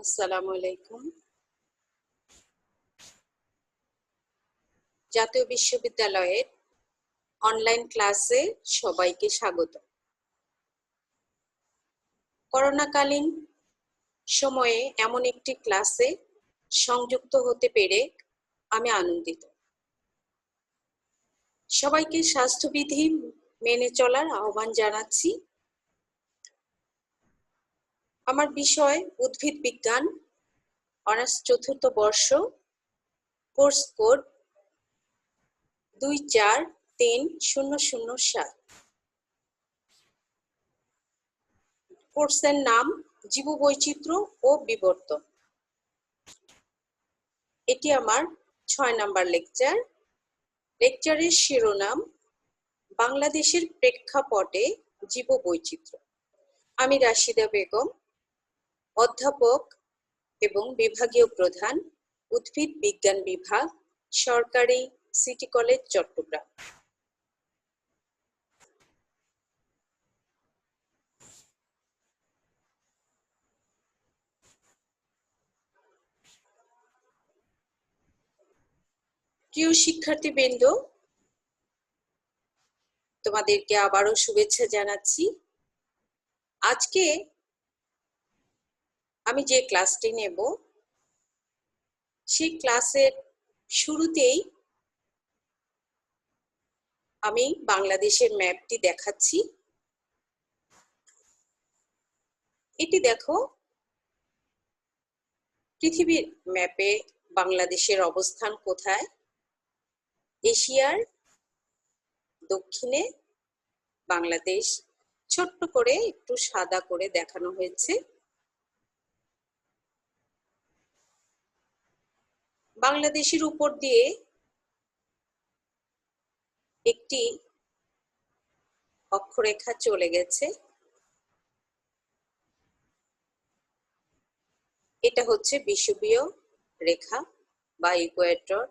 আসসালামু আলাইকুম। জাতীয় বিশ্ববিদ্যালয়ের অনলাইন ক্লাসে সবাইকে স্বাগত। করোনাকালীন সময়ে এমন একটি ক্লাসে সংযুক্ত হতে পেরে আমি আনন্দিত। সবাইকে স্বাস্থ্যবিধি মেনে চলার আহ্বান জানাচ্ছি। আমার বিষয় উদ্ভিদ বিজ্ঞান, অনার্স চতুর্থ বর্ষ, কোর্স কোড 243007। কোর্সের নাম জীববৈচিত্র্য ও বিবর্তন। এটি আমার 6 নাম্বার লেকচার। লেকচারের শিরোনাম বাংলাদেশের প্রেক্ষাপটে জীববৈচিত্র্য। আমি রাশিদা বেগম, অধ্যাপক এবং বিভাগীয় প্রধান, উদ্ভিদ বিজ্ঞান বিভাগ, সরকারি সিটি কলেজ, চট্টগ্রাম। প্রিয় শিক্ষার্থীবৃন্দ, তোমাদেরকে আবারও শুভেচ্ছা জানাচ্ছি। আজকে আমি যে ক্লাসটি নেব, সেই ক্লাসের শুরুতেই আমি বাংলাদেশের ম্যাপটি দেখাচ্ছি। এটি দেখো, পৃথিবীর ম্যাপে বাংলাদেশের অবস্থান কোথায়? এশিয়ার দক্ষিণে বাংলাদেশ ছোট্ট করে একটু সাদা করে দেখানো হয়েছে। বাংলাদেশের উপর দিয়ে একটি অক্ষরেখা চলে গেছে। এটা হচ্ছে বিষুবীয় রেখা বা ইকুয়েটর।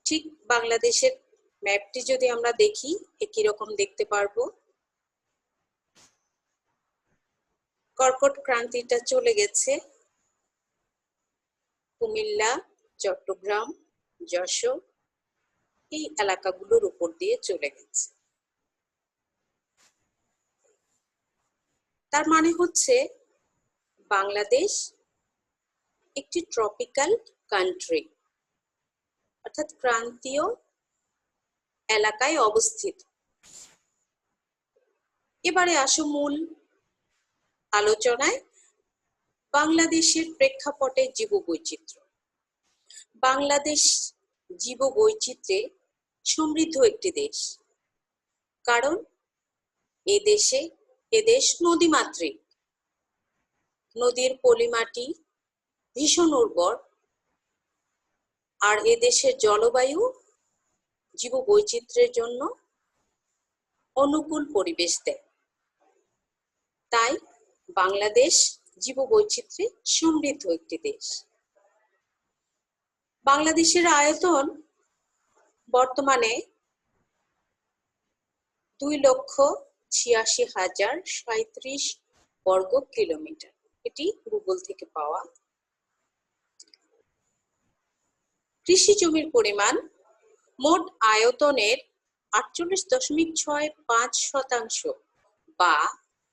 ঠিক বাংলাদেশের ম্যাপটি যদি আমরা দেখি, একই রকম দেখতে পারবো। কর্কট ক্রান্তিটা চলে গেছে কুমিল্লা, চট্টগ্রাম, যশোর এই এলাকাগুলোর উপর দিয়ে চলে গেছে। তার মানে হচ্ছে বাংলাদেশ একটি ট্রপিক্যাল কান্ট্রি, অর্থাৎ ক্রান্তীয় এলাকায় অবস্থিত। এবারে আসো মূল আলোচনায়। বাংলাদেশের প্রেক্ষাপটে জীববৈচিত্র্য। বাংলাদেশ জীববৈচিত্র্যে সমৃদ্ধ একটি দেশ, কারণ এদেশ নদীমাতৃক। নদীর পলিমাটি ভীষণ উর্বর, আর এদেশের জলবায়ু জীববৈচিত্র্যের জন্য অনুকূল পরিবেশ দেয়। তাই বাংলাদেশ জীববৈচিত্র্যে সমৃদ্ধ একটি দেশ। বাংলাদেশের আয়তন বর্তমানে 2,86,037 বর্গ কিলোমিটার। এটি গুগল থেকে পাওয়া। কৃষি জমির পরিমাণ মোট আয়তনের 48.65% বা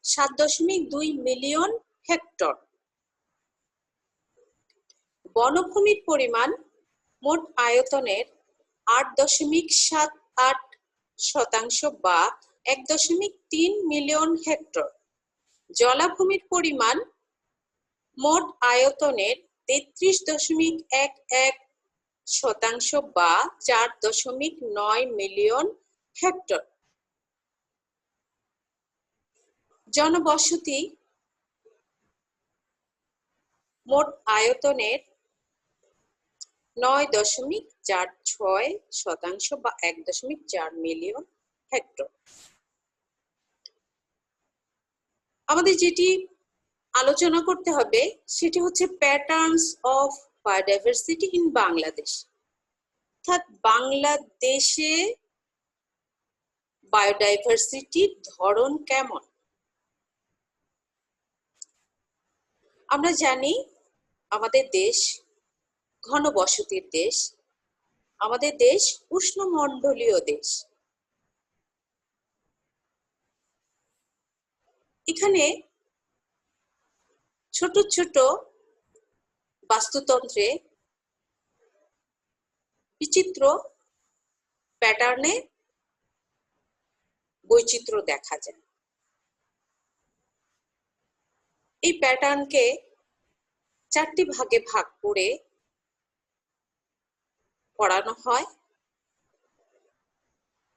7.2 মিলিয়ন হেক্টর। বনভূমির পরিমাণ মোট আয়তনের 8.78% বা 1.3 মিলিয়ন হেক্টর। জলাভূমির পরিমাণ মোট আয়তনের 33.11% বা 4.9 মিলিয়ন হেক্টর। জনবসতি মোট আয়তনের 9.46% বা 1.4 মিলিয়ন হেক্টর। আমাদের যেটি আলোচনা করতে হবে সেটি হচ্ছে patterns of biodiversity in Bangladesh, অর্থাৎ বাংলাদেশে বায়োডাইভার্সিটির ধরন কেমন। আমরা জানি আমাদের দেশ ঘনবসতির দেশ, আমাদের দেশ উষ্ণমণ্ডলীয় দেশ। এখানে ছোট ছোট বাস্তুতন্ত্রে বিচিত্র প্যাটার্নে বৈচিত্র্য দেখা যায়। এই প্যাটার্নকে 4টি ভাগে ভাগ করে পড়ানো হয়।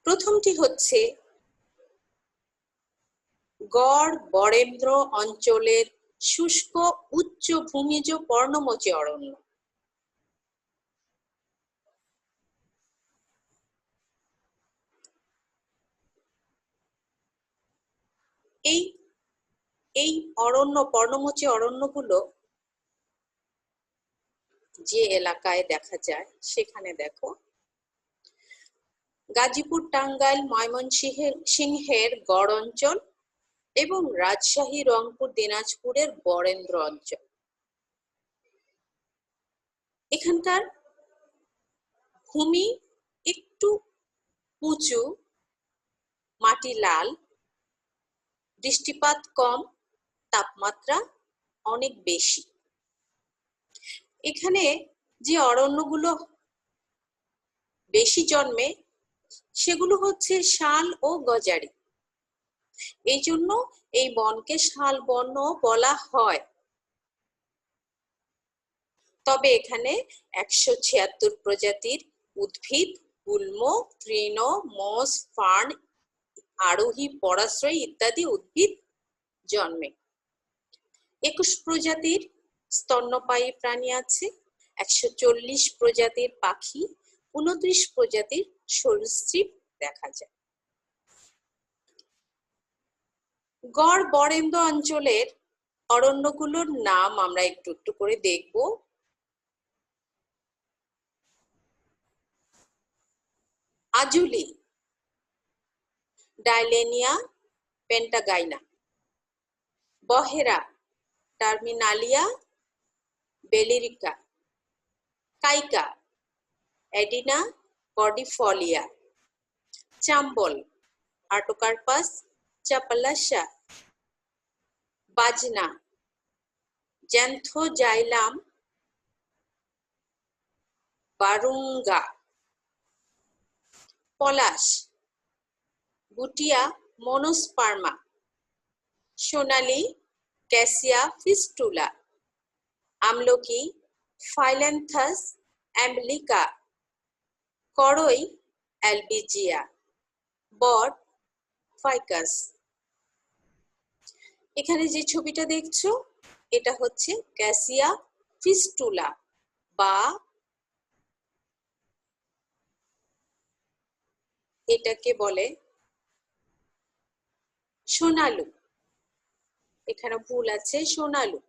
প্রথমটি হচ্ছে গড় বরেন্দ্র অঞ্চলের শুষ্ক উচ্চ ভূমিজ পর্ণমোচী অরণ্য। এই অরণ্য পর্ণমোচী অরণ্যগুলো যে এলাকায় দেখা যায় সেখানে দেখো গাজীপুর, টাঙ্গাইল, ময়মনসিংহের গড় অঞ্চল এবং রাজশাহী, রংপুর, দিনাজপুরের বরেন্দ্র অঞ্চল। এখানকার ভূমি একটু উঁচু, মাটি লাল, বৃষ্টিপাত কম, তাপমাত্রা অনেক বেশি। এখানে যে অরণ্যগুলো বেশি জন্মে সেগুলো হচ্ছে শাল ও গজারি। এই জন্য এই বনকে শাল বন বলা হয়। তবে এখানে 176 প্রজাতির উদ্ভিদ, গুল্ম, তৃণ, মোস, ফার্ন, আরোহী, পরাশ্রয়ী ইত্যাদি উদ্ভিদ জন্মে। 21 প্রজাতির স্তন্যপায়ী প্রাণী আছে, 140 প্রজাতির পাখি, 29 প্রজাতির সরীসৃপ দেখা যায়। গড় বরেন্দ্র অঞ্চলের অরণ্যগুলোর নাম আমরা একটু একটু করে দেখব। আজুলি, ডাইলেনিয়া পেন্টাগাইনা। বহেরা, টার্মিনালিয়া বেলিরিকা। কাইকা, এডিনা কর্ডিফলিয়া। চাম্বল, আর্টোকার্পাস চাপালাসা। বাজনা, জ্যান্থোজাইলাম বারুঙ্গা। পলাশ, বুটিয়া মনোস্পার্মা। সোনালী, ক্যাসিয়া ফিস্টুলা। আমলকি, ফাইল্যান্থাস অ্যাম্বলিকা। করই, অ্যালবিজিয়া। বট, ফাইকাস। এখানে যে ছবিটা দেখছো এটা হচ্ছে ক্যাসিয়া ফিস্টুলা বা এটাকে বলে সোনালু। এখানে ভুল আছে, সোনালু।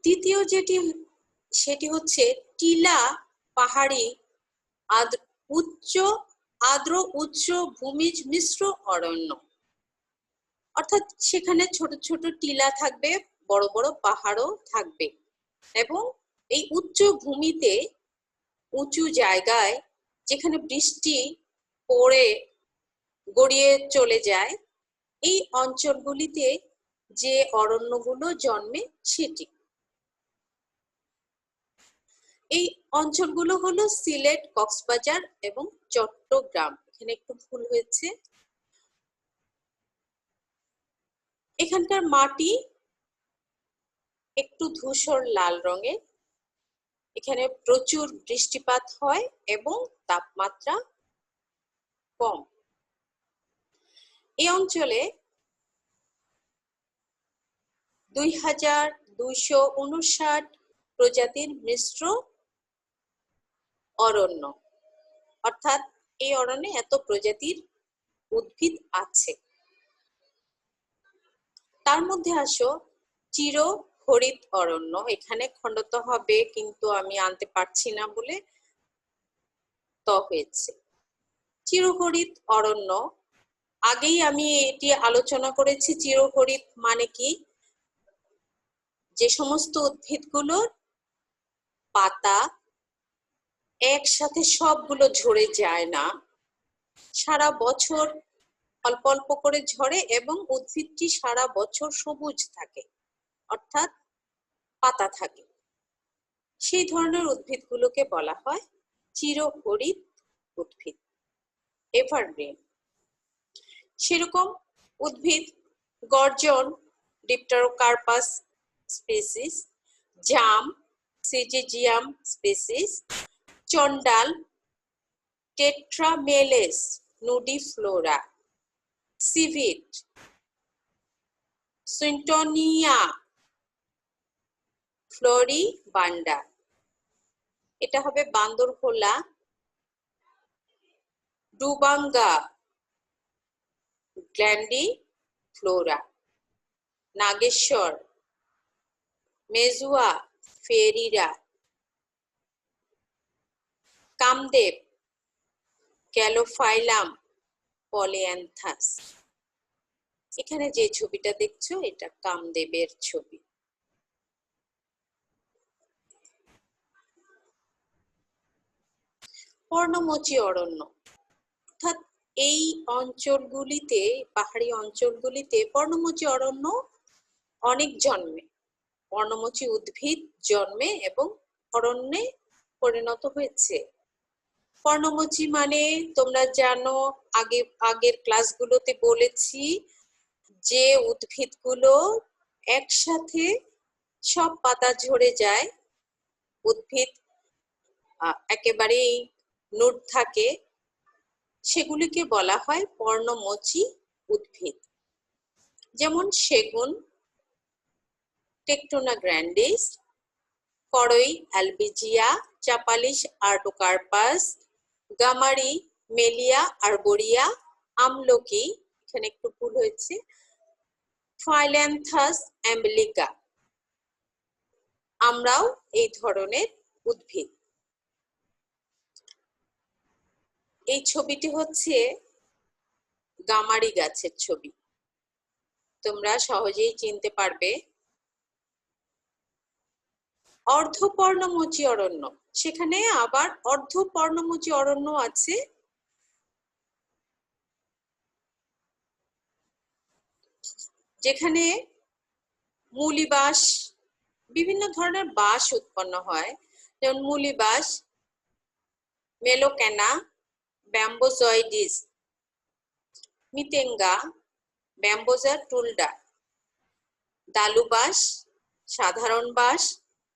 দ্বিতীয় সেটি হচ্ছে টিলা পাহাড়ি আর্দ্র উচ্চ ভূমিজ মিশ্র অরণ্য। অর্থাৎ সেখানে ছোট ছোট টিলা থাকবে, বড় বড় পাহাড়ও থাকবে এবং এই উচ্চ ভূমিতে, উঁচু জায়গায় যেখানে বৃষ্টি পড়ে গড়িয়ে চলে যায়, এই অঞ্চলগুলিতে যে অরণ্যগুলো জন্মে সেটি। এই অঞ্চলগুলো হলো সিলেট, কক্সবাজার এবং চট্টগ্রাম। এখানে একটু ভুল হয়েছে। এখানকার মাটি একটু ধূসর লাল রঙের। এখানে প্রচুর বৃষ্টিপাত হয় এবং তাপমাত্রা কম। এই অঞ্চলে 2259 প্রজাতির মিশ্র অরণ্য, অর্থাৎ এই অরণ্যে এত প্রজাতির উদ্ভিদ আছে। তার মধ্যে আসো চিরহরিৎ অরণ্য। এখানে খণ্ডত হবে কিন্তু আমি আনতে পারছি না বলে ত হয়েছে। চিরহরিৎ অরণ্য আগেই আমি এটি আলোচনা করেছি চিরহরিৎ মানে কি, যে সমস্ত উদ্ভিদগুলোর পাতা একসাথে সবগুলো ঝরে যায় না, সারা বছর অল্প অল্প করে ঝরে এবং উদ্ভিদটি সারা বছর সবুজ থাকে, অর্থাৎ পাতা থাকে, সেই ধরনের উদ্ভিদগুলোকে বলা হয় চিরহরিৎ উদ্ভিদ, এভারগ্রিন। সেরকম উদ্ভিদ গর্জন, ডিপটেরোকার্পাস স্পিসিস, জাম, সিজিজিয়াম স্পিসিস, চন্ডাল, টেট্রামেলেস নুডিফ্লোরা, সিভিট, সুইন্টনিয়া ফ্লোরিবান্ডা, এটা হবে বান্দরভোলা, ডুবাঙ্গা গ্ল্যান্ডিফ্লোরা, নাগেশ্বর, মেজুয়া ফেরিরা, কামদেব, ক্যালোফাইলাম পলিঅ্যান্থাস। এখানে যে ছবিটা দেখছো এটা কামদেবের ছবি। পর্ণমোচী অরণ্য, অর্থাৎ এই অঞ্চলগুলিতে, পাহাড়ি অঞ্চলগুলিতে পর্ণমোচী অরণ্য অনেক জন্মে, পর্ণমোচী উদ্ভিদ জন্মে এবং অরণ্যে পরিণত হয়েছে। পর্ণমোচী মানে তোমরা জানো, আগের ক্লাসগুলোতে বলেছি যে উদ্ভিদগুলো একসাথে সব পাতা ঝরে যায়, উদ্ভিদ একেবারেই নুড থাকে, সেগুলিকে বলা হয় পর্ণমোচী উদ্ভিদ। যেমন সেগুন, টেকটোনা গ্র্যান্ডিস, করই অ্যালবিজিয়া, চাপালিস আর্টোকার্পাস, গামারি, মেলিয়া আর্বোরিয়া, আমলকি, এখানে একটু ভুল হয়েছে, ফাইল্যান্থাস অ্যাম্বলিকা, আমরাও এই ধরনের উদ্ভিদ। এই ছবিটি হচ্ছে গামারি গাছের ছবি, তোমরা সহজেই চিনতে পারবে। অর্ধপর্ণমোচী অরণ্য, সেখানে আবার অর্ধপর্ণমোচী অরণ্য আছে, যেখানে মূলি বাঁশ, বিভিন্ন ধরনের বাঁশ উৎপন্ন হয়, যেমন মূলি বাঁশ, মেলোক্যানা, ব্যাম্বোজয়েডিস, মিতেঙ্গা, ব্যাম্বোজা টুলডা, দালু বাঁশ, সাধারণ বাঁশ,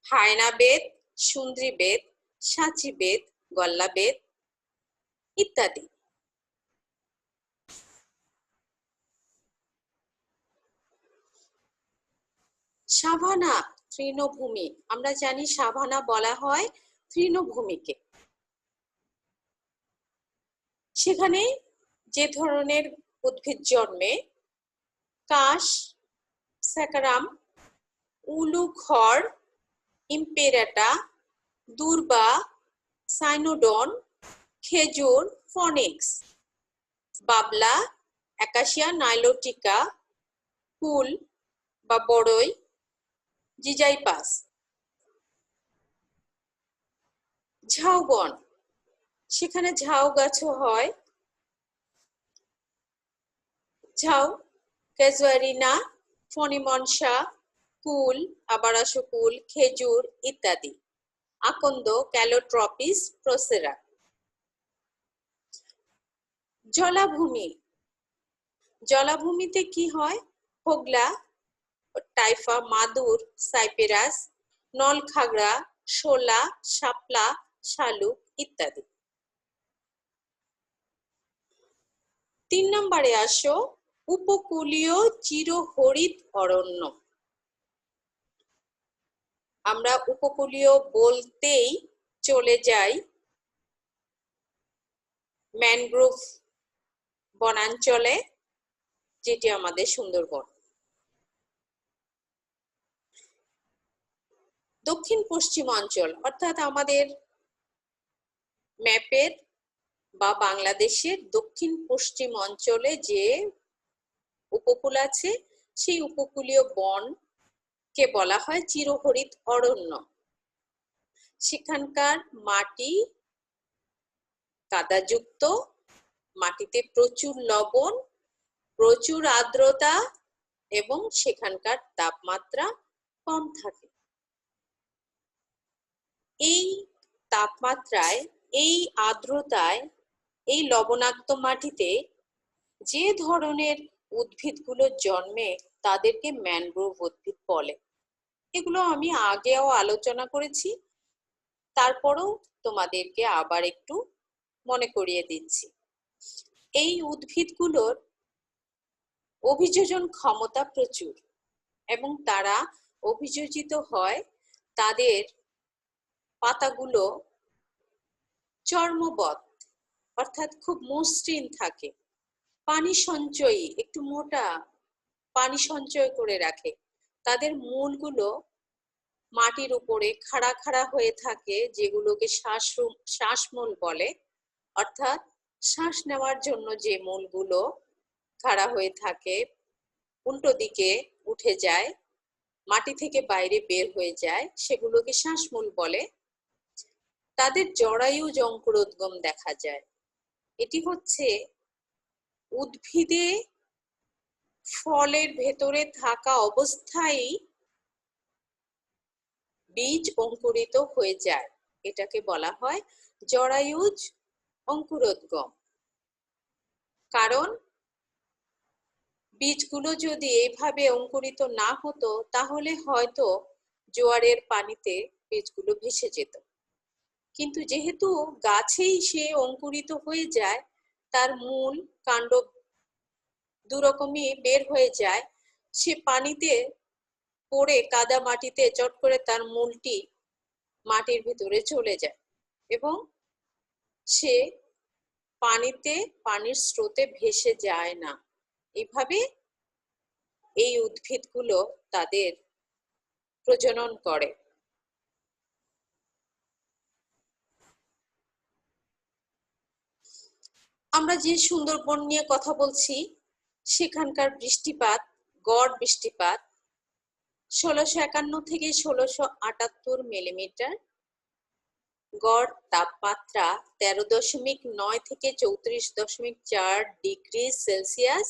হায়না বেত, সুন্দ্রি বেত, সাঁচি বেত, গল্লা বেত ইত্যাদি। সাভানা তৃণভূমি, আমরা জানি সাভানা বলা হয় তৃণভূমিকে। সেখানে যে ধরনের উদ্ভিদ জন্মে, কাশ, স্যাকারাম, উলুখড়, ইম্পেরাটা, দূর্বা, সাইনোডন, খেজুর, ফনিক্স, বাবলা, অ্যাকাশিয়া নাইলোটিকা, কুল বা বড়ই, জিজাইপাস। ঝাউবন, সেখানে ঝাউ গাছও হয়, ঝাউ, ক্যাজুয়ারিনা, ফণিমনসা, কুল, আবারাসকুল, খেজুর ইত্যাদি। আকন্দ, ক্যালোট্রপিস প্রসেরা। জলাভূমি, জলাভূমিতে কি হয়? হোগলা, টাইফা, মাদুর, সাইপেরাস, নলখাগড়া, শোলা, শাপলা, শালুক ইত্যাদি। 3 নম্বরে আসো উপকূলীয় চিরহরিৎ অরণ্য। আমরা উপকূলীয় বলতেই চলে যাই ম্যানগ্রোভ বনাঞ্চলে, যেটি আমাদের সুন্দরবন। দক্ষিণ পশ্চিম অঞ্চল, অর্থাৎ আমাদের ম্যাপের বা বাংলাদেশের দক্ষিণ পশ্চিম অঞ্চলে যে উপকূল আছে সেই উপকূলীয় বনকে বলা হয় চিরহরিত অরণ্য। সেখানকার মাটি কাদাযুক্ত, মাটিতে প্রচুর লবণ, প্রচুর আর্দ্রতা এবং সেখানকার তাপমাত্রা কম থাকে। এই তাপমাত্রায়, এই আর্দ্রতায়, এই লবণাক্ত মাটিতে যে ধরনের উদ্ভিদগুলো জন্মে তাদেরকে ম্যানগ্রোভ উদ্ভিদ বলে। এগুলো আমি আগেও আলোচনা করেছি, তারপরেও তোমাদেরকে আবার একটু মনে করিয়ে দিচ্ছি। এই উদ্ভিদগুলোর অভিযোজন ক্ষমতা প্রচুর এবং তারা অভিযোজিত হয়, তাদের পাতাগুলো চর্মবৎ অর্থাৎ খুব মসৃণ থাকে, পানি সঞ্চয়ী, একটু মোটা, পানি সঞ্চয় করে রাখে। তাদের মূলগুলো মাটির উপরে খাড়া খাড়া হয়ে থাকে, যেগুলোকে শ্বাসমূল বলে, অর্থাৎ শ্বাস নেওয়ার জন্য যে মূলগুলো খাড়া হয়ে থাকে, উল্টো দিকে উঠে যায়, মাটি থেকে বাইরে বের হয়ে যায়, সেগুলোকে শ্বাসমূল বলে। তাদের জরায়ুজ অঙ্কুরোদ্গম দেখা যায়। এটি হচ্ছে উদ্ভিদে ফলের ভেতরে থাকা অবস্থায় বীজ অঙ্কুরিত হয়ে যায়, এটাকে বলা হয় জরায়ুজ অঙ্কুরোদ্গম। কারণ বীজগুলো যদি এইভাবে অঙ্কুরিত না হতো তাহলে হয়তো জোয়ারের পানিতে বীজগুলো ভেসে যেত। কিন্তু যেহেতু গাছেই সে অঙ্কুরিত হয়ে যায়, তার মূল কাণ্ড দুরকমই বের হয়ে যায়, সে পানিতে পড়ে কাদা মাটিতে চট করে তার মূলটি মাটির ভিতরে চলে যায় এবং সে পানির স্রোতে ভেসে যায় না। এইভাবে এই উদ্ভিদগুলো তাদের প্রজনন করে। আমরা যে সুন্দরবন নিয়ে কথা বলছি, সেখানকার বৃষ্টিপাত, গড় বৃষ্টিপাত 1651 থেকে 1678 মিলিমিটার, গড় তাপমাত্রা 13.9 থেকে 34.4 ডিগ্রি সেলসিয়াস,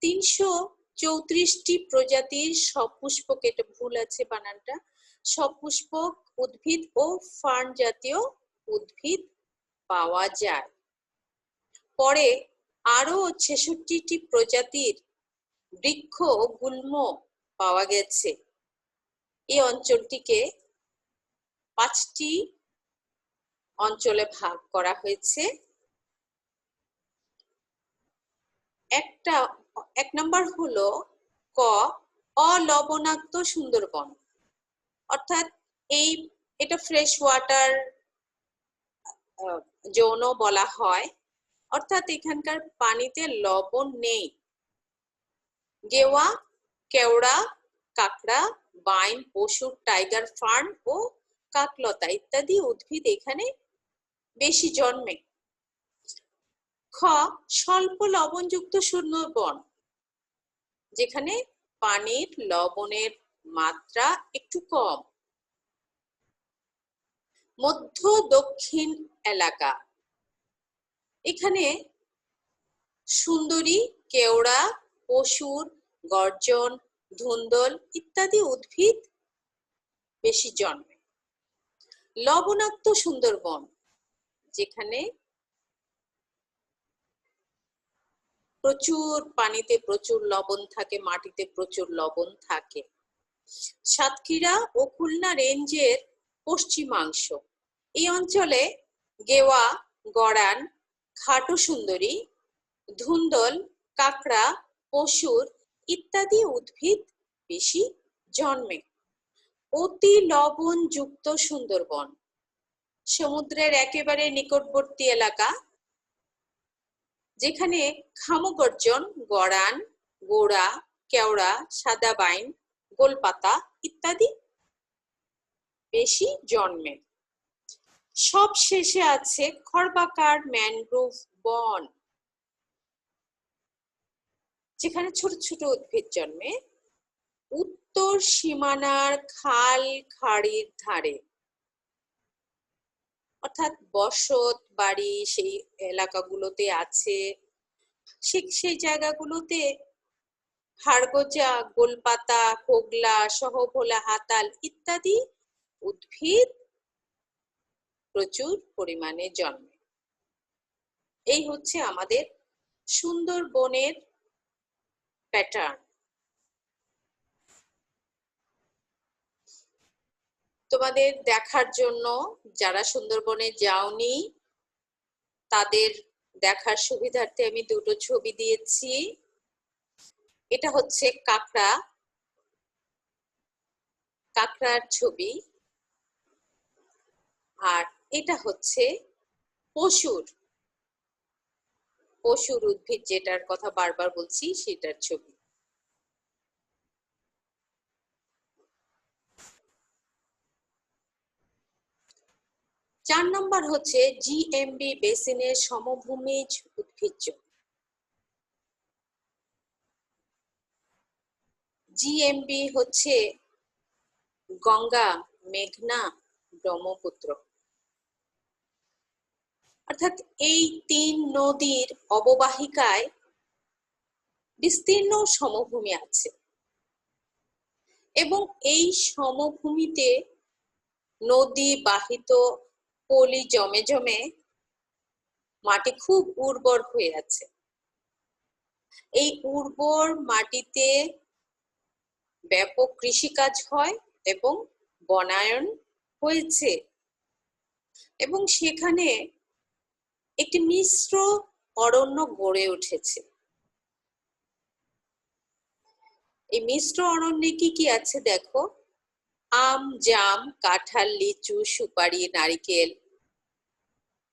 334টি প্রজাতির সপুষ্পক, এটা ভুল আছে বানানটা, সপুষ্পক উদ্ভিদ ও ফার্ন জাতীয় উদ্ভিদ পাওয়া যায়। পরে আরো 66টি প্রজাতির বৃক্ষ ও গুল্ম পাওয়া গেছে। এই অঞ্চলটিকে 5টি অঞ্চলে ভাগ করা হয়েছে। এক নম্বর হলো ক, অলবণাক্ত সুন্দরবন, অর্থাৎ এটা ফ্রেশ ওয়াটার জোনও বলা হয়, অর্থাৎ এখানকার পানিতে লবণ নেই। গেওয়া, কেওড়া, কাঁকড়া, বাইন, পশুর, টাইগার ফার্ন ও কাকলতা ইত্যাদি উদ্ভিদ এখানে বেশি জন্মে। খ, স্বল্প লবণযুক্ত সুন্দরবন, যেখানে পানির লবণের মাত্রা একটু কম। মধ্য দক্ষিণ এলাকা, এখানে সুন্দরী, কেওড়া, পশুর, গর্জন, ধুন্দল ইত্যাদি উদ্ভিদ বেশি জন্মে। লবণাক্ত সুন্দরবন, যেখানে প্রচুর পানিতে প্রচুর লবণ থাকে, মাটিতে প্রচুর লবণ থাকে। সাতক্ষীরা ও খুলনা রেঞ্জের পশ্চিমাংশ, এই অঞ্চলে গেওয়া, গড়ান, খাটো সুন্দরী, ধুন্দল, কাঁকড়া, পশুর ইত্যাদি উদ্ভিদ বেশি জন্মে। অতি লবণযুক্ত সুন্দরবন, সমুদ্রের একেবারে নিকটবর্তী এলাকা, যেখানে খামগর্জন, গড়ান, গোড়া, কেওড়া, সাদা বাইন, গোলপাতা ইত্যাদি বেশি জন্মে। সব শেষে আছে খর্বাকার ম্যানগ্রোভ বন, যেখানে ছোট ছোট উদ্ভিদ জন্মে উত্তর সীমানার খাল খাড়ির ধারে, অর্থাৎ বসত বাড়ি সেই এলাকাগুলোতে আছে, সেই জায়গাগুলোতে হাড়গোজা, গোলপাতা, হোগলা, সহভোলা, হাতাল ইত্যাদি উদ্ভিদ প্রচুর পরিমাণে জন্মে। এই হচ্ছে আমাদের সুন্দরবনের প্যাটার্ন। তোমাদের দেখার জন্য, যারা সুন্দরবনে যাওনি তাদের দেখার সুবিধার্থে আমি দুটো ছবি দিয়েছি। এটা হচ্ছে কাঁকড়ার ছবি, আর এটা হচ্ছে পশুর উদ্ভিদ, যেটার কথা বারবার বলছি সেটার ছবি। চার নম্বর হচ্ছে জিএমবি বেসিনের সমভূমিজ উদ্ভিজ্জ। জিএমবি হচ্ছে গঙ্গা, মেঘনা, ব্রহ্মপুত্র, অর্থাৎ এই তিন নদীর অববাহিকায় বিস্তীর্ণ সমভূমি আছে, এবং এই সমভূমিতে নদী বাহিত পলি জমে জমে মাটি খুব উর্বর হয়ে আছে। এই উর্বর মাটিতে ব্যাপক কৃষিকাজ হয় এবং বনায়ন হয়েছে, এবং সেখানে একটি মিশ্র অরণ্য গড়ে উঠেছে। এই মিশ্র অরণ্যে কি কি আছে দেখো, আম, জাম, কাঁঠাল, লিচু, সুপারি, নারিকেল,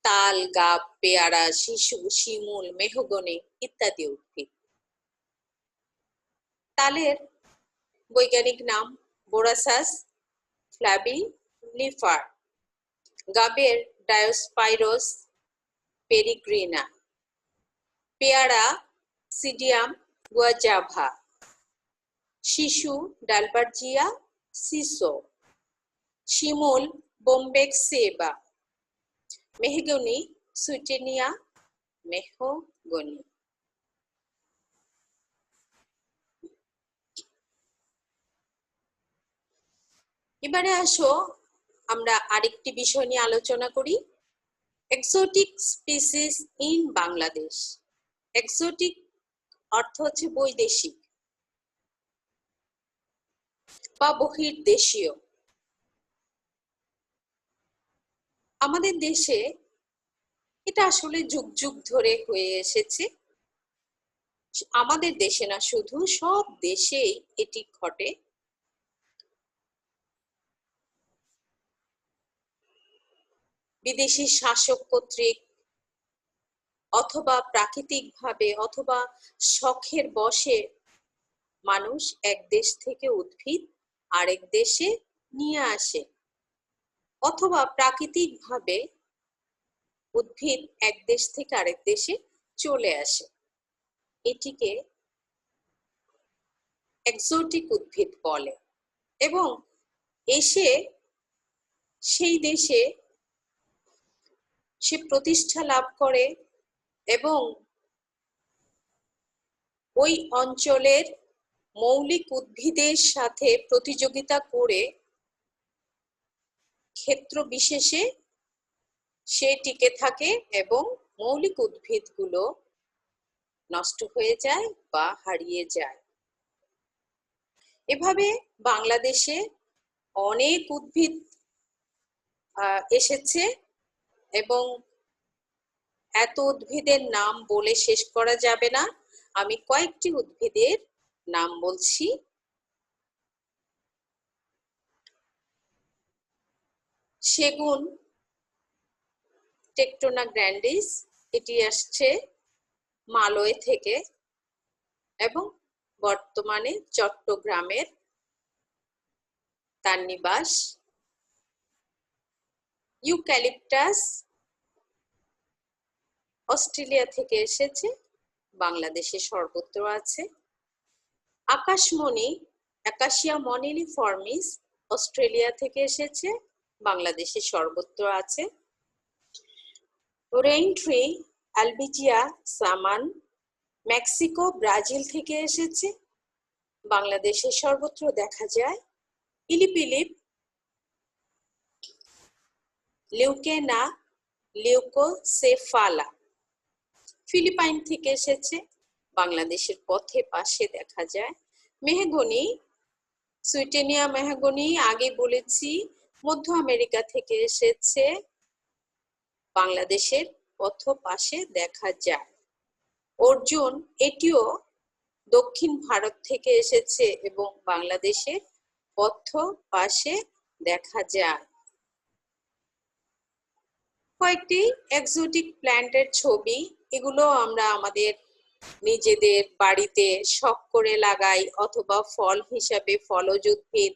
তাল, গাব, পেয়ারা, শিশু, শিমুল, মেহগনি ইত্যাদি উদ্ভিদ। তালের বৈজ্ঞানিক নাম বোরাসাস ফ্ল্যাভিলিফার, গাবের ডায়োস্পাইরোস পেরিগ্রিনা, পেয়ারা সিডিয়াম গুয়াজাভা, শিশু ডালবার্জিয়া সিসো, শিমুল বোম্বেক্সেবা, মেহগনি সুইটেনিয়া মেহগনি। এবারে আসো আমরা আরেকটি বিষয় নিয়ে আলোচনা করি, exotic species in Bangladesh. Exotic অর্থ হচ্ছে বৈদেশিক বা বহির্দেশীয়। আমাদের দেশে এটা আসলে যুগ যুগ ধরে হয়ে এসেছে। আমাদের দেশে না, শুধু সব দেশেই এটি ঘটে। বিদেশি শাসক কর্তৃক অথবা প্রাকৃতিকভাবে অথবা শখের বশে মানুষ এক দেশ থেকে উদ্ভিদ আরেক দেশে নিয়ে আসে, অথবা প্রাকৃতিকভাবে উদ্ভিদ এক দেশ থেকে আরেক দেশে চলে আসে। এটিকে এক্সোটিক উদ্ভিদ বলে, এবং এসে সেই দেশে সে প্রতিষ্ঠা লাভ করে এবং ওই অঞ্চলের মৌলিক উদ্ভিদের সাথে প্রতিযোগিতা করে ক্ষেত্র বিশেষে সে টিকে থাকে এবং মৌলিক উদ্ভিদগুলো নষ্ট হয়ে যায় বা হারিয়ে যায়। এভাবে বাংলাদেশে অনেক উদ্ভিদ এসেছে, এবং এত উদ্ভিদের নাম বলে শেষ করা যাবে না। আমি কয়েকটি উদ্ভিদের নাম বলছি। সেগুন, টেকটোনা গ্র্যান্ডিস, এটি আসছে মালয় থেকে এবং বর্তমানে চট্টগ্রামের তার নিবাস। ইউক্যালিপটাস অস্ট্রেলিয়া থেকে এসেছে, বাংলাদেশে সর্বত্র আছে। আকাশমণি অ্যাকাশিয়া মনিলিফর্মিস অস্ট্রেলিয়া থেকে এসেছে, বাংলাদেশে সর্বত্র আছে। রেইন ট্রি অ্যালবিজিয়া সামান মেক্সিকো ব্রাজিল থেকে এসেছে, বাংলাদেশে সর্বত্র দেখা যায়। ইলিপিলিপ লিউকেনা লিউকোসেফালা ফিলিপাইন থেকে এসেছে, বাংলাদেশের পথে পাশে দেখা যায়। মেহগনি সুইটেনিয়া মেহগনি আগে বলেছি মধ্য আমেরিকা থেকে এসেছে, বাংলাদেশের পথ পাশে দেখা যায়। অর্জুন এটিও দক্ষিণ ভারত থেকে এসেছে এবং বাংলাদেশের পথ পাশে দেখা যায়। কয়েকটি এক্সোটিক প্ল্যান্টের ছবি, এগুলো আমরা আমাদের নিজেদের বাড়িতে শখ করে লাগাই অথবা ফল হিসাবে ফলজ উদ্ভিদ,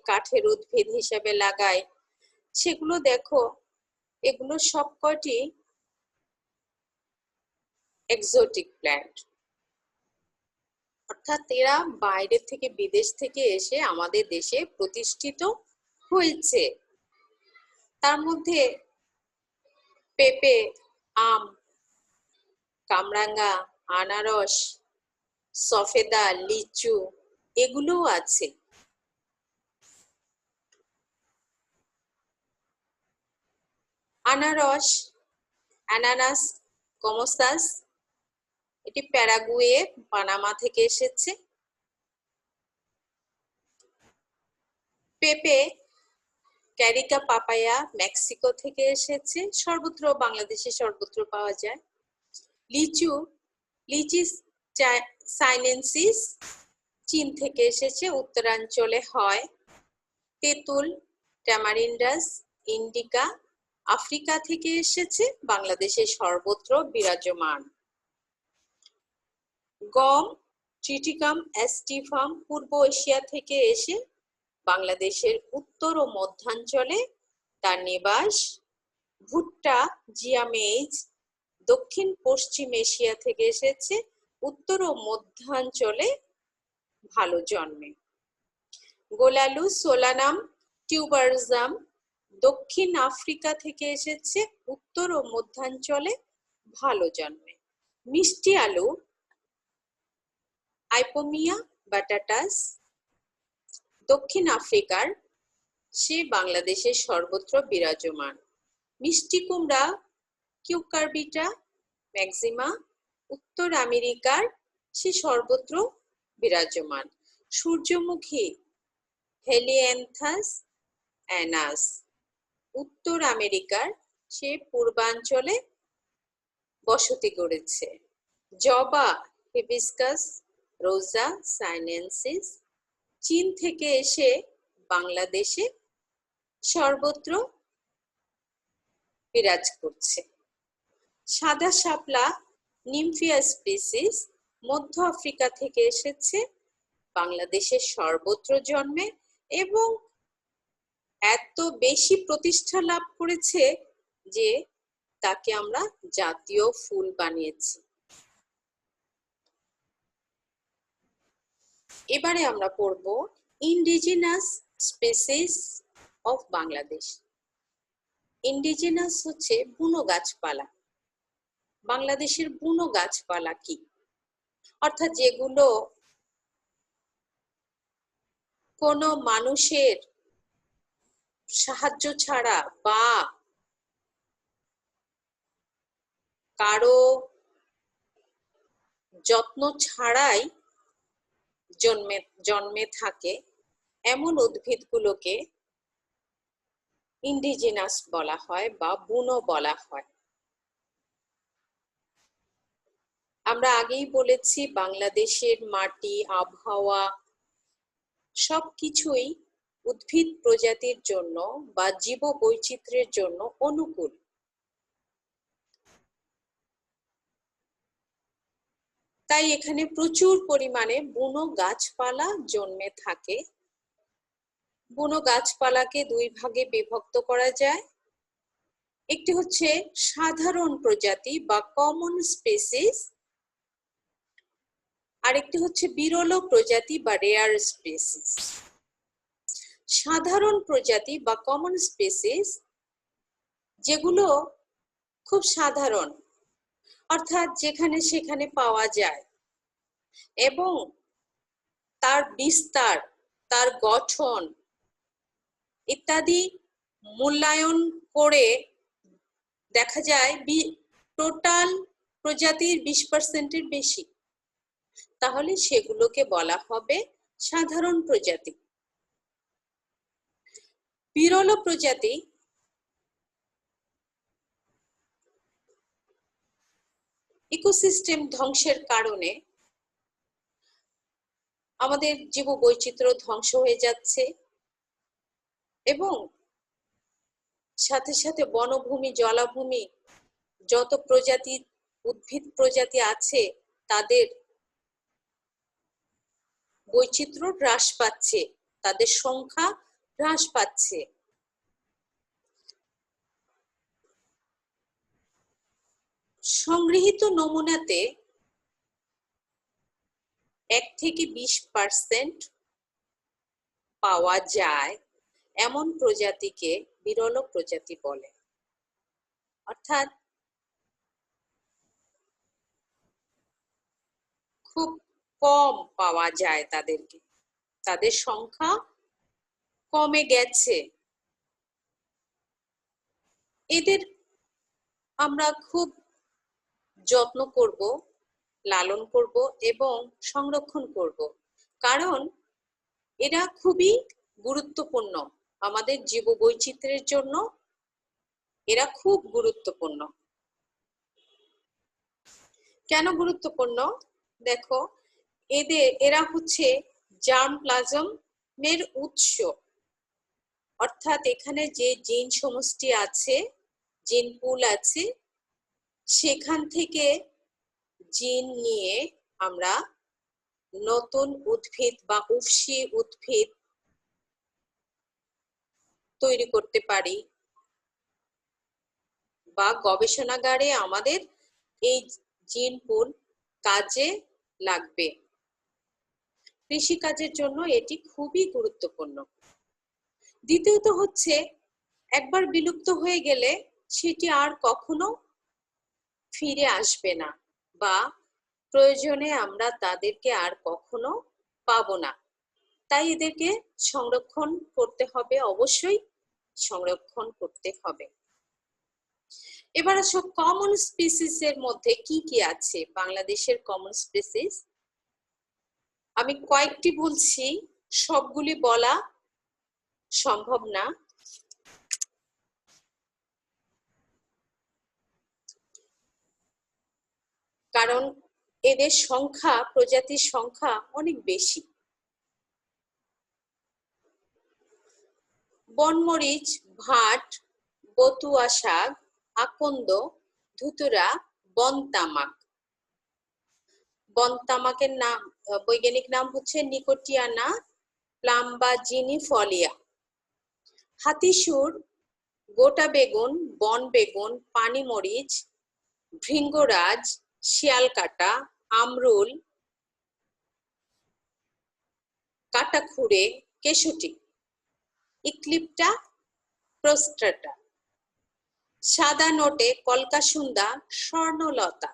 কাঠের উদ্ভিদ হিসাবে লাগাই। সেগুলো দেখো, এগুলো সবকটি এক্সোটিক প্ল্যান্ট, অর্থাৎ এরা বাইরে থেকে বিদেশ থেকে এসে আমাদের দেশে প্রতিষ্ঠিত হয়েছে। তার মধ্যে পেঁপে, আম, কামরাঙ্গা, আনারস, সফেদা, লিচু এগুলোও আছে। আনারস অ্যানানাস কমোসাস, এটি প্যারাগুয়ে পানামা থেকে এসেছে। পেঁপে ক্যারিকা পাপায়া মেক্সিকো থেকে এসেছে, সর্বত্র বাংলাদেশে সর্বত্র পাওয়া যায়। লিচু লিচিস সাইনেন্সিস চীন থেকে এসেছে, উত্তরাঞ্চলে হয়। তেঁতুল ট্যামারিন্ডাস ইন্ডিকা আফ্রিকা থেকে এসেছে, বাংলাদেশে সর্বত্র বিরাজমান। গম ট্রিটিকাম অ্যাস্টিফাম পূর্ব এশিয়া থেকে এসে বাংলাদেশের উত্তর ও মধ্যাঞ্চলে তার নিবাস। ভুট্টা জিয়ামেইজ দক্ষিণ পশ্চিম এশিয়া থেকে এসেছে, উত্তর ও মধ্যাঞ্চলে ভালো জন্মে। গোলালু সোলানাম টিউবারজাম দক্ষিণ আফ্রিকা থেকে এসেছে, উত্তর ও মধ্যাঞ্চলে ভালো জন্মে। মিষ্টি আলু আইপোমিয়া বাটাটাস দক্ষিণ আফ্রিকার, সে বাংলাদেশের সর্বত্র বিরাজমান। মিষ্টি কুমড়া কিউকারবিটা ম্যাক্সিমা উত্তর আমেরিকার, সে সর্বত্র বিরাজমান। সূর্যমুখী হেলিয়ান্থাস অ্যানাস উত্তর আমেরিকার, সে পূর্বাঞ্চলে বসতি গড়েছে। জবা হিবিস্কাস রোজা সাইনেন্সিস চীন থেকে এসে বাংলাদেশে সর্বত্র বিরাজ করছে। সাদা শাপলা নিমফিয়া স্পিসিস মধ্য আফ্রিকা থেকে এসেছে, বাংলাদেশের সর্বত্র জন্মে এবং এত বেশি প্রতিষ্ঠা লাভ করেছে যে তাকে আমরা জাতীয় ফুল বানিয়েছি। এবারে আমরা পড়ব indigenous species of Bangladesh. Indigenous হচ্ছে বুনো গাছপালা। বাংলাদেশের বুনো গাছপালা কি, অর্থাৎ যেগুলো কোনো মানুষের সাহায্য ছাড়া বা কারো যত্ন ছাড়াই জন্মে থাকে, এমন উদ্ভিদগুলোকে ইন্ডিজিনাস বলা হয় বা বুনো বলা হয়। আমরা আগেই বলেছি বাংলাদেশের মাটি, আবহাওয়া সবকিছুই উদ্ভিদ প্রজাতির জন্য বা জীববৈচিত্র্যের জন্য অনুকূল। তাই এখানে প্রচুর পরিমাণে বুনো গাছপালা জন্মে থাকে। বুনো গাছপালাকে দুই ভাগে বিভক্ত করা যায়। একটি হচ্ছে সাধারণ প্রজাতি বা কমন স্পিসিস, আরেকটি হচ্ছে বিরল প্রজাতি বা রেয়ার স্পিসিস। সাধারণ প্রজাতি বা কমন স্পিসিস যেগুলো খুব সাধারণ, অর্থাৎ যেখানে সেখানে পাওয়া যায় এবং তার বিস্তার, তার গঠন ইত্যাদি মূল্যায়ন করে দেখা যায় টোটাল প্রজাতির 20%-এর বেশি, তাহলে সেগুলোকে বলা হবে সাধারণ প্রজাতি। বিরল প্রজাতি ইকোসিস্টেম ধ্বংসের কারণে আমাদের জীববৈচিত্র্য ধ্বংস হয়ে যাচ্ছে এবং সাথে সাথে বনভূমি, জলাভূমি, যত প্রজাতি উদ্ভিদ প্রজাতি আছে তাদের বৈচিত্র্য হ্রাস পাচ্ছে, তাদের সংখ্যা হ্রাস পাচ্ছে। সংগৃহীত নমুনাতে 1 থেকে 20% পাওয়া যায় এমন প্রজাতিকে বিরল প্রজাতি বলে। অর্থাৎ খুব কম পাওয়া যায় তাদেরকে, তাদের সংখ্যা কমে গেছে। এদের আমরা খুব যত্ন করব, লালন করব এবং সংরক্ষণ করব, কারণ এরা খুবই গুরুত্বপূর্ণ আমাদের জীববৈচিত্র্যের জন্য। এরা খুব গুরুত্বপূর্ণ। কেন গুরুত্বপূর্ণ? দেখো, এরা হচ্ছে জার্ম প্লাজমের উৎস, অর্থাৎ এখানে যে জিন সমষ্টি আছে, জিন পুল আছে, সেখান থেকে জিন নিয়ে আমরা নতুন উদ্ভিদ বা উফশী উদ্ভিদ তৈরি করতে পারি, বা গবেষণাগারে আমাদের এই জিন পুল কাজে লাগবে। কৃষিকাজের জন্য এটি খুবই গুরুত্বপূর্ণ। দ্বিতীয়ত হচ্ছে, একবার বিলুপ্ত হয়ে গেলে সেটি আর কখনো ফিরে আসবে না, বা প্রয়োজনে আমরা তাদেরকে আর কখনো পাবো না। তাই এদেরকে সংরক্ষণ করতে হবে, অবশ্যই সংরক্ষণ করতে হবে। এবার আসো কমন স্পিসিস এর মধ্যে কি কি আছে বাংলাদেশের কমন স্পিসিস। আমি কয়েকটি বলছি, সবগুলি বলা সম্ভব না। কারণ এদের সংখ্যা, প্রজাতির সংখ্যা অনেক বেশি। বনমরিচ, ভাট, বতুয়া শাক, আকন্দ, ধুতুরা, বনতামাক। বনতামাকের নাম, বৈজ্ঞানিক নাম হচ্ছে নিকোটিয়ানা প্লাম্বাজিনিফলিয়া। হাতিসুর, গোটা বেগুন, বন বেগুন, পানিমরিচ, ভৃঙ্গরাজ, শিয়ালকাটা, আমরুল, কাটাখুড়ে, কেশুটি, ইক্লিপ্টা প্রস্ট্রাটা। সাদা নোটে কলকাসুন্দা, স্বর্ণলতা,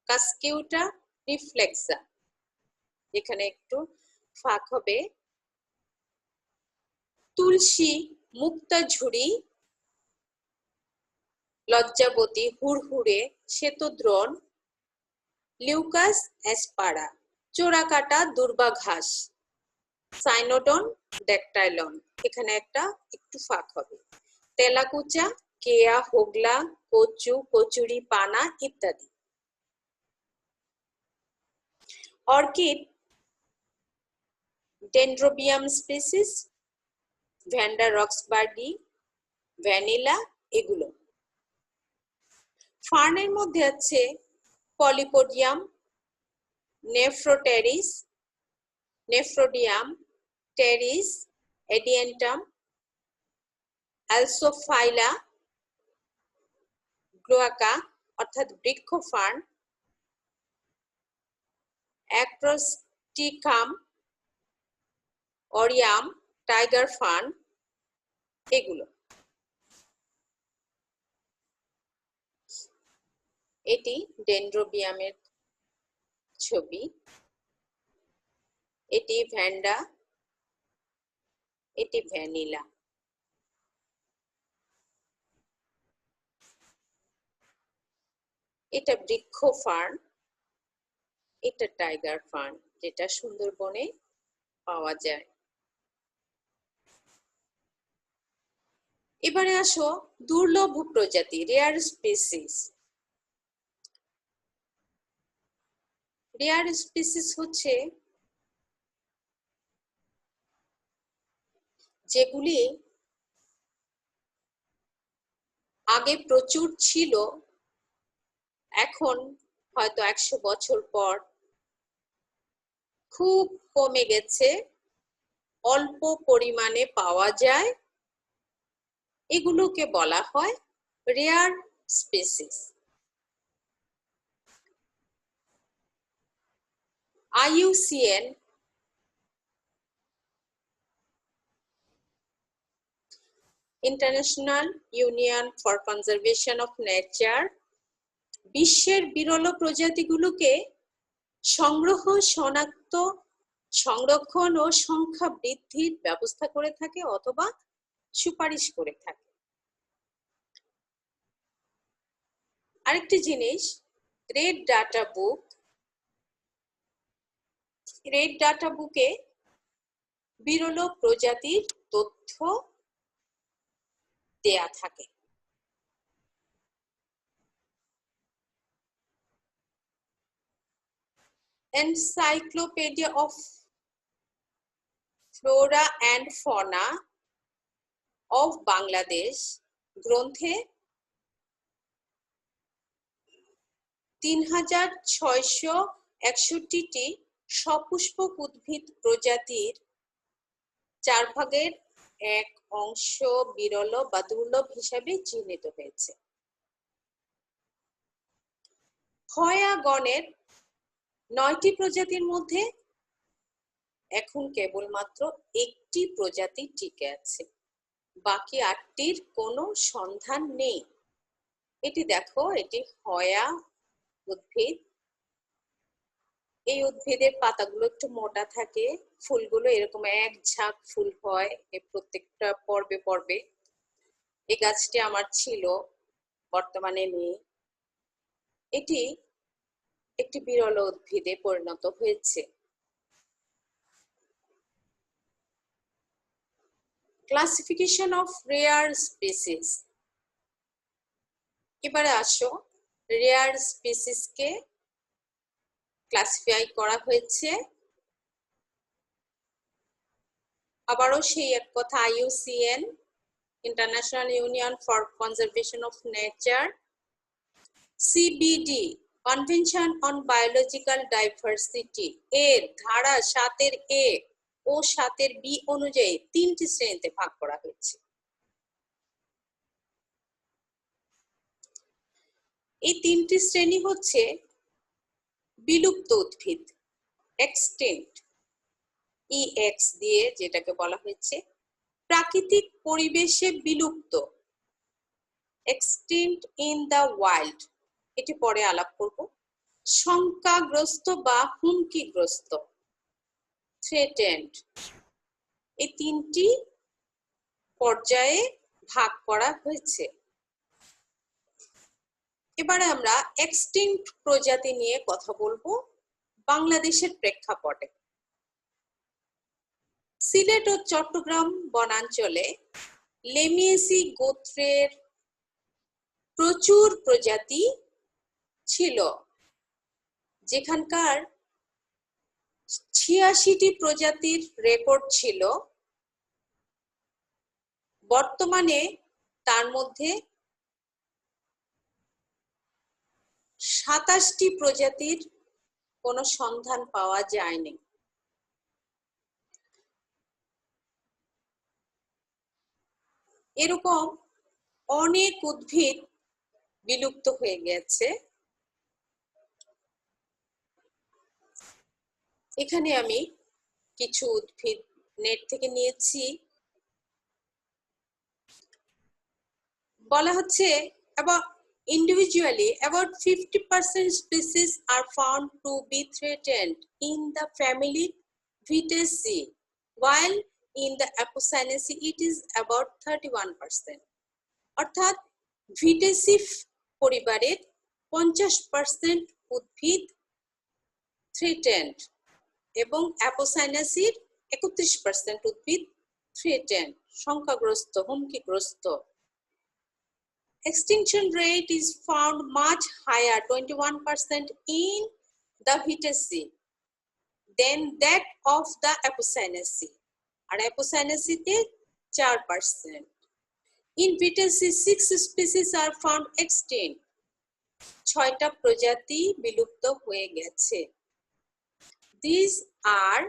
কাসকিউটা রিফ্লেক্সা। এখানে একটু ফাঁক হবে। তুলসী, মুক্তাঝুরি, লজ্জাবতী, হুড়হুড়ে, শ্বেতদ্রোণ, লিউকাস অ্যাসপারা, চোরাকাটা, দুর্বাঘাস, সাইনোডন, ড্যাকটাইলন। এখানে একটু ফাঁক হবে। তেলাকুচা, কেয়া, হোগলা, কচু, কচুরি পানা ইত্যাদি। Orchid, dendrobium species, vanda roxburghii, vanilla, এগুলো। ফার্নের মধ্যে আছে পলিপোডিয়াম, নেফ্রোটেরিস, নেফ্রোডিয়াম, টেরিস, এডিয়েন্টাম, অ্যালসোফাইলা, ক্লোয়াকা অর্থাৎ বৃক্ষ ফার্ন, অ্যাক্রোস্টিকাম, অরিয়াম, টাইগার ফার্ন, এগুলো। এটি ডেনড্রোবিয়ামের ছবি, এটি ভ্যান্ডা, এটি ভ্যানিলা। এটা বৃক্ষ ফার্ন, এটা টাইগার ফার্ন, যেটা সুন্দরবনে পাওয়া যায়। এবারে আসো দুর্লভ প্রজাতি, রেয়ার স্পিসিস। রেয়ার স্পিসিস হচ্ছে যেগুলি আগে প্রচুর ছিল, এখন হয়তো 100 বছর পর খুব কমে গেছে, অল্প পরিমাণে পাওয়া যায়, এগুলোকে বলা হয় rare species. IUCN international union for conservation of nature বিশ্বের বিরল প্রজাতিগুলোকে সংগ্রহ, শনাক্ত, সংরক্ষণ ও সংখ্যা বৃদ্ধির ব্যবস্থা করে থাকে অথবা সুপারিশ করে থাকে। আরেকটি জিনিস, red data book. Red data বুকে বিরল প্রজাতির তথ্য দেয়া থাকে। Encyclopedia of flora and fauna of Bangladesh গ্রন্থে 3661টি সপুষ্পক উদ্ভিদ প্রজাতির 1/4 অংশ বিরল বা দুর্লভ হিসাবে চিহ্নিত হয়েছে। খয়া গণের 9টি প্রজাতির মধ্যে এখন কেবলমাত্র একটি প্রজাতি টিকে আছে, বাকি 8টির কোনো সন্ধান নেই। এটি দেখো, এটি খয়া উদ্ভিদ। এই উদ্ভিদের পাতাগুলো একটু মোটা থাকে, ফুলগুলো এরকম এক ঝাঁক ফুল হয় প্রত্যেকটা পর্বে পর্বে। এই গাছটি আমার ছিল, বর্তমানে নেই। এটি একটি বিরল উদ্ভিদে পরিণত হয়েছে। Classification of rare species. এবারে আসো, রেয়ার স্পিসিসকে ক্লাসিফাই করা হয়েছে, আবারও সেই এক কথা, IUCN international union for conservation of nature, CBD convention on biological diversity এর ধারা 7A ও 7B অনুযায়ী 3টি শ্রেণীতে ভাগ করা হয়েছে। এই 3টি শ্রেণী হচ্ছে বিলুপ্ত উদ্ভিদ, এক্সটিংক্ট, EX দিয়ে যেটাকে বলা হয়েছে, প্রাকৃতিক পরিবেশে বিলুপ্ত, এক্সটিংক্ট ইন দ্য ওয়াইল্ড, এটি পরে আলাপ করব, শঙ্কাগ্রস্ত বা হুমকিগ্রস্ত, থ্রেটেন্ড। এই 3টি পর্যায়ে ভাগ করা হয়েছে। এবারে আমরা এক্সটিংক্ট প্রজাতি নিয়ে কথা বলবো বাংলাদেশের প্রেক্ষাপটে। সিলেট ও চট্টগ্রাম বনাঞ্চলে লেমিয়েসি গোত্রের প্রচুর প্রজাতি ছিল, যেখানকার 86টি প্রজাতির রেকর্ড ছিল। বর্তমানে তার মধ্যে 27টি প্রজাতির কোনো সন্ধান পাওয়া যায়নি। এরকম অনেক উদ্ভিদ বিলুপ্ত হয়ে গেছে। এখানে আমি কিছু উদ্ভিদ নেট থেকে নিয়েছি। বলা হচ্ছে individually about 50% species are found to be threatened in the family Vitaceae, while in the Apocynaceae it is about 31%. অর্থাৎ ভিটেসি পরিবারের 50% উদ্ভিদ থ্রেটেন্ড এবং অ্যাপোসাইনাসির 31% উদ্ভিদ threatened, সংখ্যাগ্রস্ত, হুমকিগ্রস্ত। Extinction rate is found much higher, 21% in the Vitaceae than that of the Apocynaceae. আর Apocynaceae-তে 4%. In Vitaceae, 6 species are found extinct. 6টা প্রজাতি বিলুপ্ত হয়ে গেছে। These are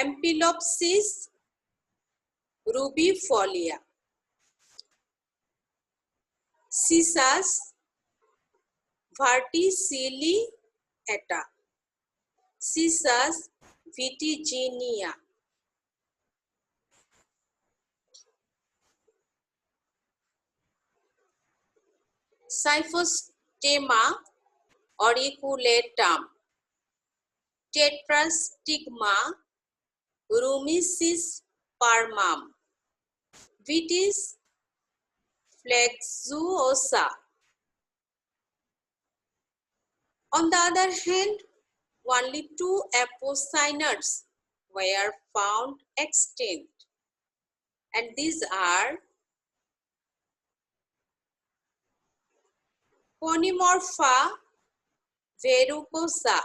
Ampelopsis rubifolia, Cissus verticilliata, Cissus vitiginea, Cyphostema auriculatum, Tetrastigma rumicispermum, Vitis flexuosa. On the other hand, only 2 apocynates were found extinct, and these are Ponymorpha verrucosa,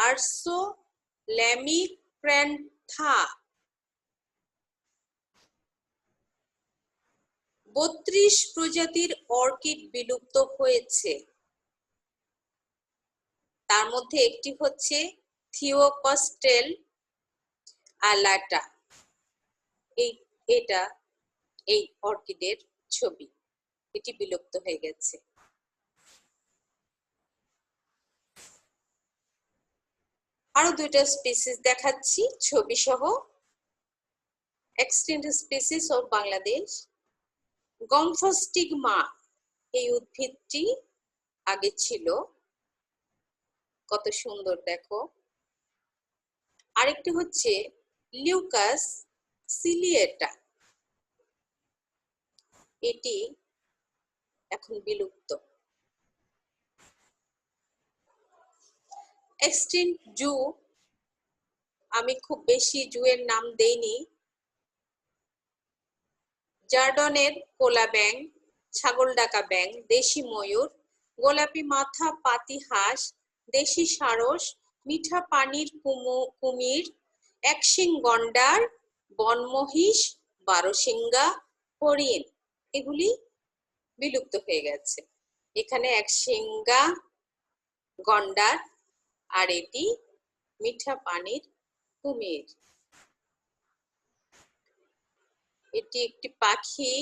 Ursulamicrantha. 32 প্রজাতির orchid বিলুপ্ত হয়েছে। তার মধ্যে একটি হচ্ছে থিওকস্টেল আলাটা। এটা এই অর্কিডের ছবি, এটি বিলুপ্ত হয়ে গেছে। আরো 2টা স্পিসিস দেখাচ্ছি ছবি সহ। এক্সটিংক্ট স্পিসিস অফ বাংলাদেশ, গম্ফোস্টিগমা, এই উদ্ভিদটি আগে ছিল, কত সুন্দর দেখো। আরেকটি হচ্ছে লিউকাস সিলিয়েটা, এটি এখন বিলুপ্ত। এক্সটিংক্ট জু, আমি খুব বেশি জুয়ের নাম দেইনি। জার্ডনের কোলা ব্যাং, ছাগল ডাকা ব্যাং, দেশি ময়ূর, গোলাপি মাথা পাতি হাঁস, দেশি সারস, মিঠা পানির কুমির, একশিং গন্ডার, বনমহিষ, বারোশিঙ্গা হরিণ, এগুলি বিলুপ্ত হয়ে গেছে। এখানে একশিঙ্গা গন্ডার আর এটি মিঠা পানির কুমির। এটি একটি পাখি,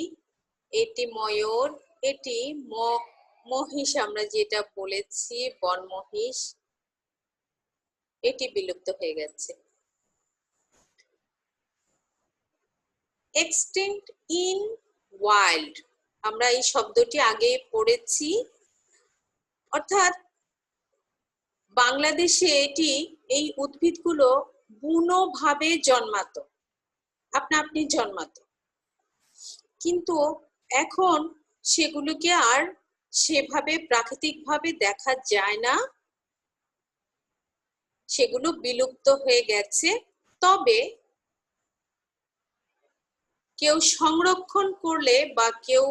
এটি ময়ূর, এটি মহিষ, আমরা যেটা বলেছি বনমহিষ, এটি বিলুপ্ত হয়ে গেছে। এক্সটিংক্ট ইন ওয়াইল্ড, আমরা এই শব্দটি আগে পড়েছি, অর্থাৎ বাংলাদেশে এই উদ্ভিদগুলো বুনোভাবে জন্মাতো, আপনি জন্মাতো, কিন্তু এখন সেগুলোকে আর সেভাবে প্রাকৃতিকভাবে দেখা যায় না, সেগুলো বিলুপ্ত হয়ে গেছে। তবে কেউ সংরক্ষণ করলে বা কেউ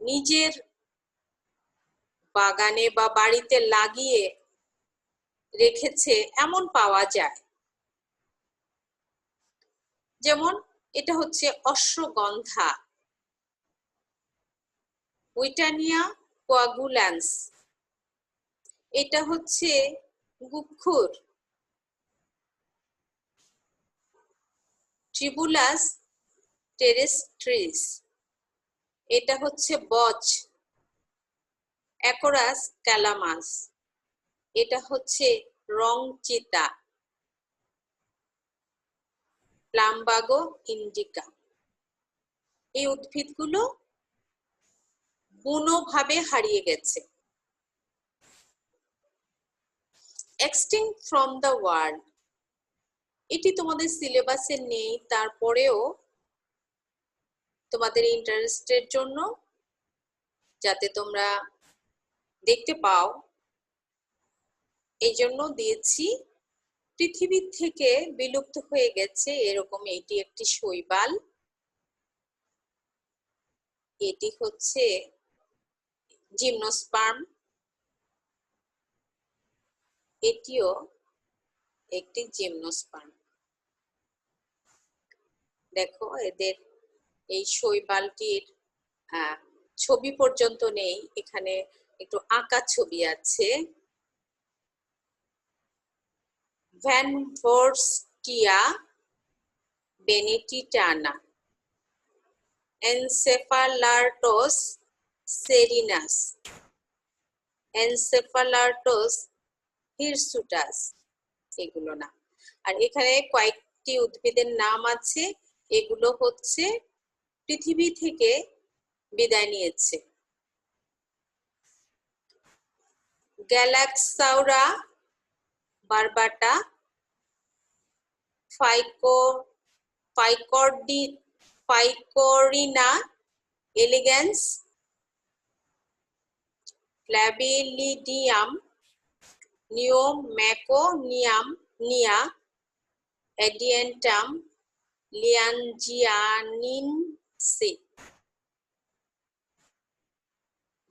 নিজের বাগানে বা বাড়িতে লাগিয়ে রেখেছে এমন পাওয়া যায়। যেমন এটা হচ্ছে অশ্বগন্ধা, উইটানিয়া কোয়াগুল্যান্স, এটা হচ্ছে গুক্ষুর, ট্রিবুলাস টেরেস্ট্রিস, এটা হচ্ছে বজ। অ্যাকোরাস ক্যালামাস, এটা হচ্ছে রং চিতা। প্লাম্বাগো ইন্ডিকা, এই উদ্ভিদগুলো বুনোভাবে হারিয়ে গেছে। এক্সটিংক্ট ফ্রম দ্য ওয়ার্ল্ড, এটি তোমাদের সিলেবাসে নেই, তারপরেও তোমাদের ইন্টারেস্টের জন্য, যাতে তোমরা দেখতে পাও, এই জন্য দিয়েছি। পৃথিবী থেকে বিলুপ্ত হয়ে গেছে এরকম এটি একটি শৈবাল। এটি হচ্ছে জিমনোস্পার্ম, এটিও একটি জিমনোস্পার্ম। দেখো এদের এই শৈবালটির ছবি পর্যন্ত নেই, এখানে একটু আঁকা ছবি আছে। ভ্যানভোর্স্টিয়া বেনিটিটানা, এনসেফালার্টোস সেরিনাস, এনসেফালার্টোস হিরসুটাস, এগুলো না। আর এখানে কয়েকটি উদ্ভিদের নাম আছে, এগুলো হচ্ছে পৃথিবী থেকে বিদায় নিয়েছে। গ্যালাক্সাউরা বারবাটা, ফাইকোরিনা এলিগ্যান্স, ফ্ল্যাবিলিডিয়াম, নিয়া, এডিয়েন্টাম লিয়ানজিয়ানিনসি,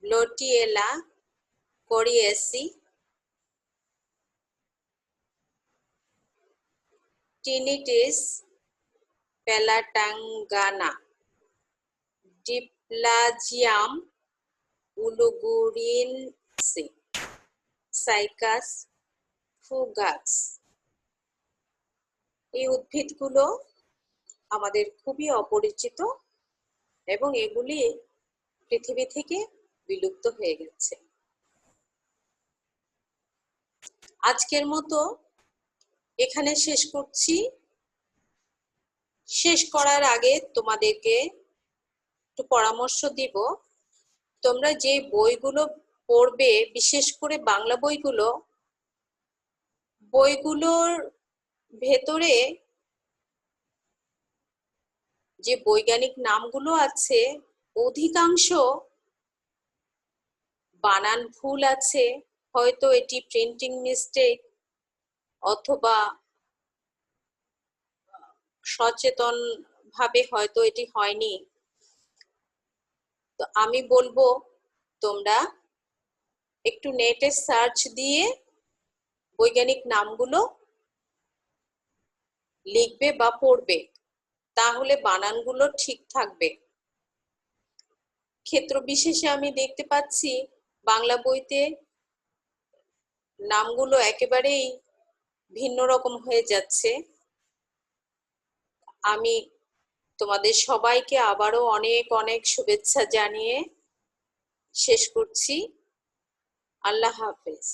ব্লোটিয়েলা কোরিয়েসি, টিনিটিস পেলাটাঙ্গানা, ডিপ্লাজিয়াম উলুগুরিনসি, সাইকাস ফুগাস। এই উদ্ভিদগুলো আমাদের খুবই অপরিচিত এবং এগুলি পৃথিবী থেকে বিলুপ্ত হয়ে গেছে। আজকের মতো এখানে শেষ করছি। শেষ করার আগে তোমাদেরকে একটু পরামর্শ দিব, তোমরা যে বইগুলো পড়বে, বিশেষ করে বাংলা বইগুলোর ভেতরে যে বৈজ্ঞানিক নামগুলো আছে অধিকাংশ বানান ভুল আছে, হয়তো এটি প্রিন্টিং মিস্টেক অথবা সচেতন ভাবে হয়তো এটি হয়নি। তো আমি বলবো তোমরা একটু নেটে সার্চ দিয়ে বৈজ্ঞানিক নামগুলো লিখবে বা পড়বে, তাহলে বানানগুলো ঠিক থাকবে। ক্ষেত্র বিশেষে আমি দেখতে পাচ্ছি বাংলা বইতে নামগুলো একেবারেই ভিন্ন রকম হয়ে যাচ্ছে। আমি তোমাদের সবাইকে আবারও অনেক অনেক শুভেচ্ছা জানিয়ে শেষ করছি। আল্লাহ হাফেজ।